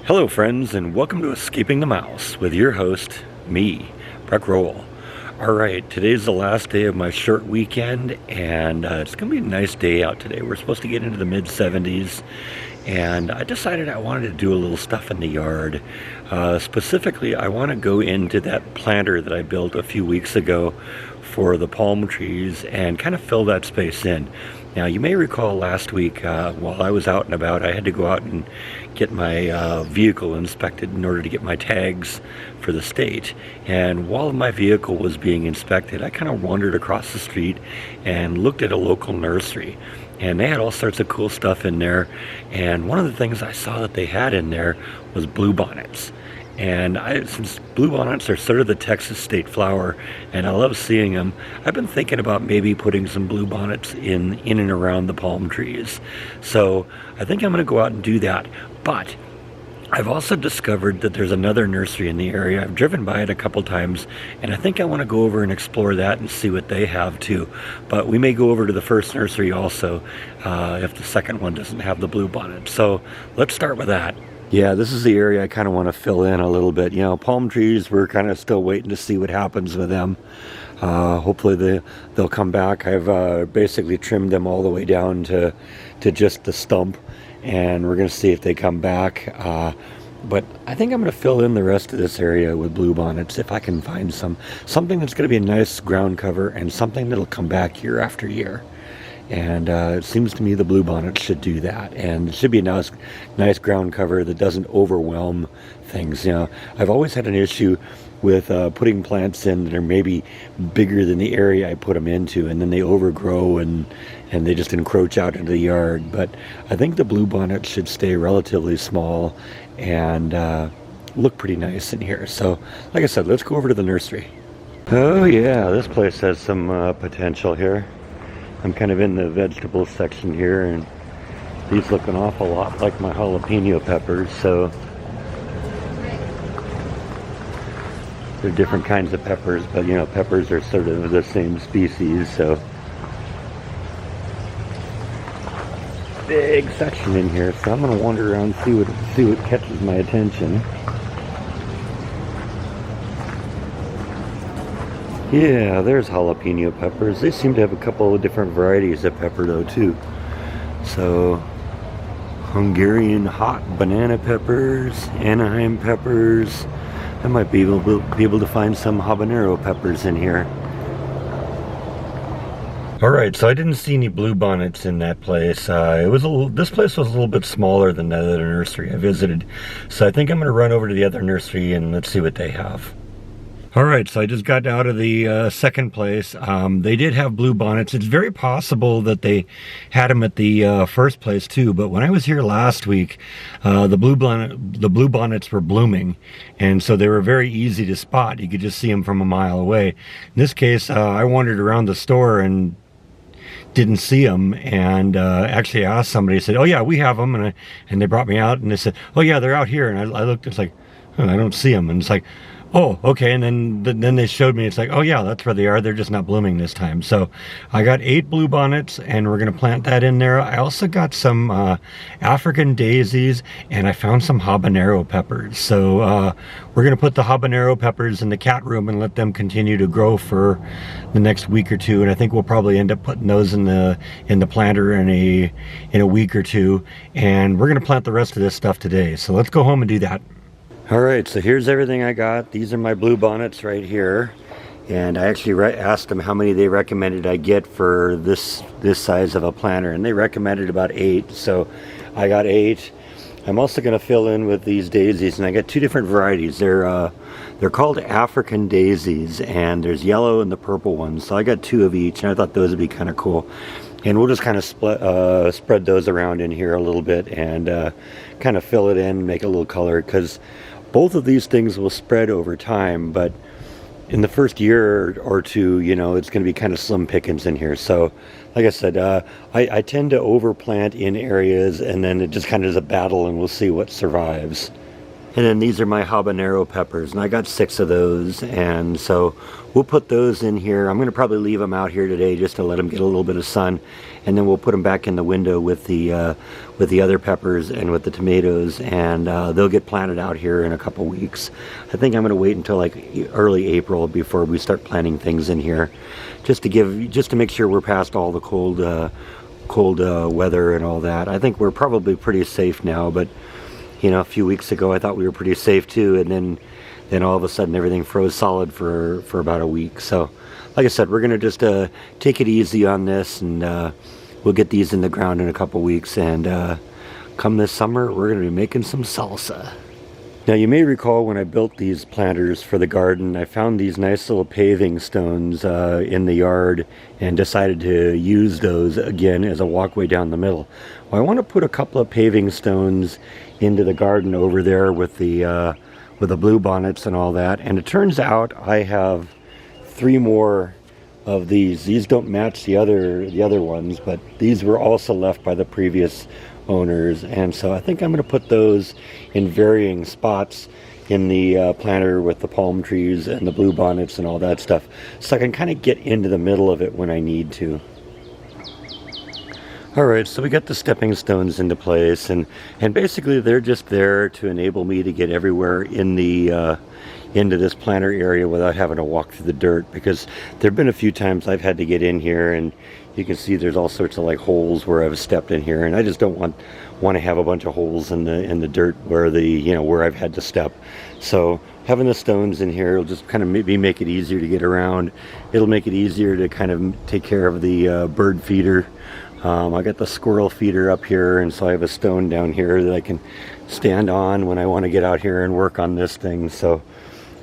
Hello friends, and welcome to Escaping the Mouse with your host, me, Breck Roll. Alright, today's the last day of my short weekend, and it's going to be a nice day out today. We're supposed to get into the mid-70s, and I decided I wanted to do a little stuff in the yard. Specifically, I want to go into that planter that I built a few weeks ago for the palm trees and kind of fill that space in. Now, you may recall last week while I was out and about, I had to go out and get my vehicle inspected in order to get my tags for the state. And while my vehicle was being inspected, I kind of wandered across the street and looked at a local nursery. And they had all sorts of cool stuff in there. And one of the things I saw that they had in there was bluebonnets. And since bluebonnets are sort of the Texas state flower, and I love seeing them, I've been thinking about maybe putting some bluebonnets in and around the palm trees. So I think I'm going to go out and do that. But I've also discovered that there's another nursery in the area. I've driven by it a couple times, and I think I want to go over and explore that and see what they have too. But we may go over to the first nursery also if the second one doesn't have the bluebonnet. So let's start with that. Yeah, this is the area I kind of want to fill in a little bit. You know, palm trees, we're kind of still waiting to see what happens with them. Hopefully they'll come back. I've basically trimmed them all the way down to just the stump, and we're going to see if they come back. But I think I'm going to fill in the rest of this area with bluebonnets if I can find something that's going to be a nice ground cover and something that'll come back year after year. And it seems to me the bluebonnet should do that, and it should be a nice ground cover that doesn't overwhelm things. You know, I've always had an issue with putting plants in that are maybe bigger than the area I put them into, and then they overgrow and they just encroach out into the yard. But I think the bluebonnet should stay relatively small and look pretty nice in here. So, like I said, let's go over to the nursery. Oh yeah, this place has some potential here. I'm kind of in the vegetable section here, and these look an awful lot like my jalapeno peppers, so they're different kinds of peppers, but you know, peppers are sort of the same species. So big section in here, so I'm going to wander around and see what catches my attention. Yeah, there's jalapeno peppers. They seem to have a couple of different varieties of pepper though too. So Hungarian hot banana peppers, Anaheim peppers. I might be able to find some habanero peppers in here. Alright, so I didn't see any bluebonnets in that place. This place was a little bit smaller than the other nursery I visited. So I think I'm going to run over to the other nursery and let's see what they have. Alright, so I just got out of the second place. They did have bluebonnets. It's very possible that they had them at the first place too, but when I was here last week, the bluebonnets were blooming, and so they were very easy to spot. You could just see them from a mile away. In this case, I wandered around the store and didn't see them, and actually asked somebody, said, oh yeah, we have them, and they brought me out, and they said, oh yeah, they're out here, and I looked, it's like, oh, I don't see them, and it's like, oh, okay, and then they showed me, it's like, oh yeah, that's where they are, they're just not blooming this time. So I got 8 bluebonnets, and we're going to plant that in there. I also got some African daisies, and I found some habanero peppers. So we're going to put the habanero peppers in the cat room and let them continue to grow for the next week or two, and I think we'll probably end up putting those in the planter in a week or two, and we're going to plant the rest of this stuff today. So let's go home and do that. Alright, so here's everything I got. These are my bluebonnets right here, and I actually asked them how many they recommended I get for this size of a planter, and they recommended about 8, so I got 8. I'm also going to fill in with these daisies, and I got 2 different varieties. They're called African daisies, and there's yellow and the purple ones, so I got 2 of each, and I thought those would be kind of cool. And we'll just kind of spread those around in here a little bit and kind of fill it in, make a little color, because both of these things will spread over time, but in the first year or two, you know, it's going to be kind of slim pickings in here. So, like I said, I tend to overplant in areas, and then it just kind of is a battle, and we'll see what survives. And then these are my habanero peppers, and I got 6 of those, and so we'll put those in here. I'm going to probably leave them out here today just to let them get a little bit of sun, and then we'll put them back in the window with the other peppers and with the tomatoes, and they'll get planted out here in a couple weeks. I think I'm going to wait until like early April before we start planting things in here, just to make sure we're past all the cold weather and all that. I think we're probably pretty safe now, but you know, a few weeks ago I thought we were pretty safe too, and then all of a sudden everything froze solid for about a week. So like I said, we're gonna just take it easy on this, and we'll get these in the ground in a couple weeks, and come this summer we're gonna be making some salsa. Now you may recall when I built these planters for the garden, I found these nice little paving stones in the yard and decided to use those again as a walkway down the middle. Well, I want to put a couple of paving stones into the garden over there with the bluebonnets and all that, and it turns out I have 3 more of these. These don't match the other ones, but these were also left by the previous owners, and so I think I'm going to put those in varying spots in the planter with the palm trees and the bluebonnets and all that stuff, so I can kind of get into the middle of it when I need to. Alright, so we got the stepping stones into place, and basically they're just there to enable me to get everywhere in the into this planter area without having to walk through the dirt, because there have been a few times I've had to get in here, and you can see there's all sorts of like holes where I've stepped in here, and I just don't want to have a bunch of holes in the dirt where where I've had to step. So having the stones in here will just kind of maybe make it easier to get around. It'll make it easier to kind of take care of the bird feeder. I got the squirrel feeder up here, and so I have a stone down here that I can stand on when I want to get out here and work on this thing. So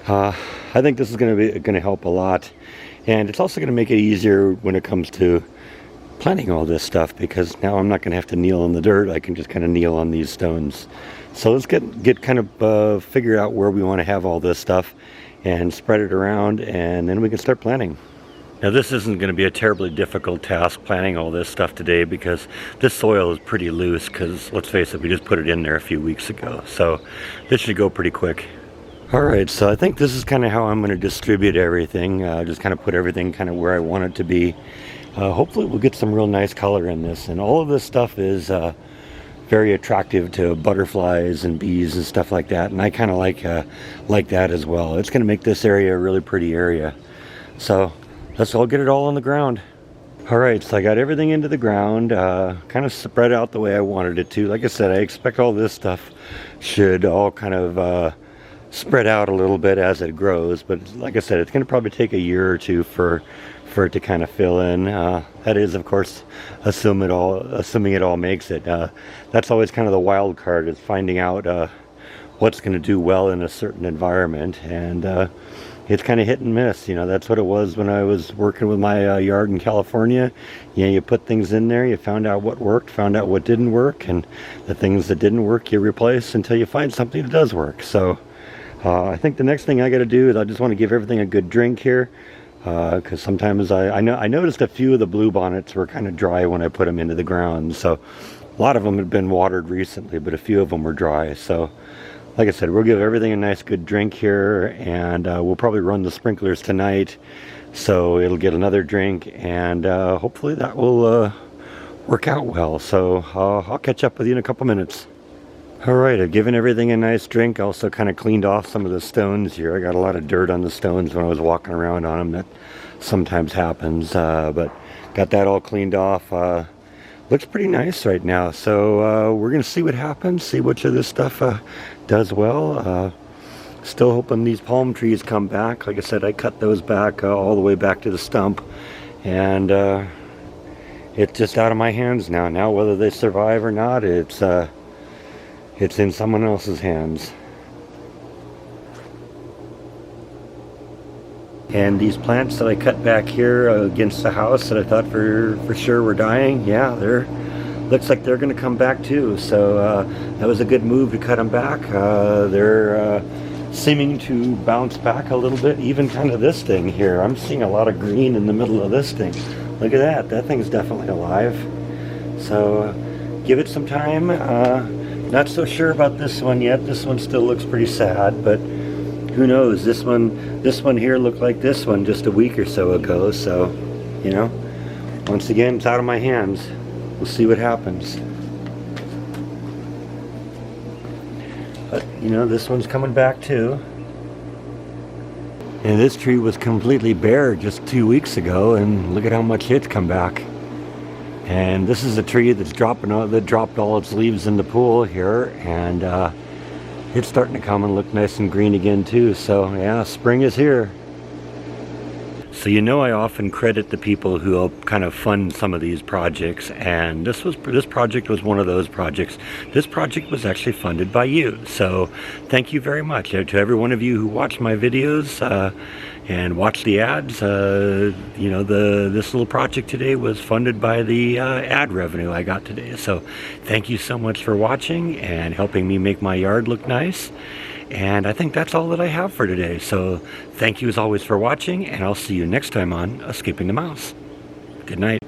I think this is going to help a lot, and it's also going to make it easier when it comes to planting all this stuff, because now I'm not going to have to kneel in the dirt. I can just kind of kneel on these stones. So let's get kind of figure out where we want to have all this stuff and spread it around, and then we can start planting. Now this isn't going to be a terribly difficult task planting all this stuff today, because this soil is pretty loose, because let's face it, we just put it in there a few weeks ago. So this should go pretty quick. Alright, so I think this is kind of how I'm going to distribute everything. Just kind of put everything kind of where I want it to be. Hopefully we'll get some real nice color in this, and all of this stuff is very attractive to butterflies and bees and stuff like that, and I kind of like that as well. It's going to make this area a really pretty area. So let's all get it all on the ground. Alright, so I got everything into the ground, kind of spread out the way I wanted it to. Like I said, I expect all this stuff should all kind of spread out a little bit as it grows, but like I said, it's going to probably take a year or two for it to kind of fill in. That is, of course, assuming it all makes it. That's always kind of the wild card, is finding out what's going to do well in a certain environment, and it's kind of hit and miss. You know, that's what it was when I was working with my yard in California. You know, you put things in there, you found out what worked, found out what didn't work, and the things that didn't work you replace until you find something that does work. So I think the next thing I got to do is I just want to give everything a good drink here, because sometimes I noticed a few of the bluebonnets were kind of dry when I put them into the ground. So a lot of them had been watered recently, but a few of them were dry. So like I said, we'll give everything a nice good drink here, and we'll probably run the sprinklers tonight, so it'll get another drink, and hopefully that will work out well. So I'll catch up with you in a couple minutes. Alright, I've given everything a nice drink. Also kind of cleaned off some of the stones here. I got a lot of dirt on the stones when I was walking around on them. That sometimes happens, but got that all cleaned off. Looks pretty nice right now. So we're going to see what happens, see which of this stuff does well. Still hoping these palm trees come back. Like I said, I cut those back all the way back to the stump, and it's just out of my hands now. Now whether they survive or not, it's in someone else's hands. And these plants that I cut back here against the house that I thought for sure were dying, yeah, looks like they're going to come back too. So that was a good move to cut them back. They're seeming to bounce back a little bit. Even kind of this thing here, I'm seeing a lot of green in the middle of this thing. Look at that, that thing's definitely alive. So give it some time. Not so sure about this one yet. This one still looks pretty sad, but who knows? This one here looked like this one just a week or so ago, so, you know, once again, it's out of my hands. We'll see what happens. But, you know, this one's coming back too. And this tree was completely bare just 2 weeks ago, and look at how much it's come back. And this is a tree that dropped all its leaves in the pool here, and it's starting to come and look nice and green again too. So yeah, spring is here. So you know, I often credit the people who help kind of fund some of these projects, and this project was one of those projects. This project was actually funded by you, so thank you very much to every one of you who watched my videos and watched the ads. You know, this little project today was funded by the ad revenue I got today. So thank you so much for watching and helping me make my yard look nice. And I think that's all that I have for today. So thank you as always for watching, and I'll see you next time on Escaping the Mouse. Good night.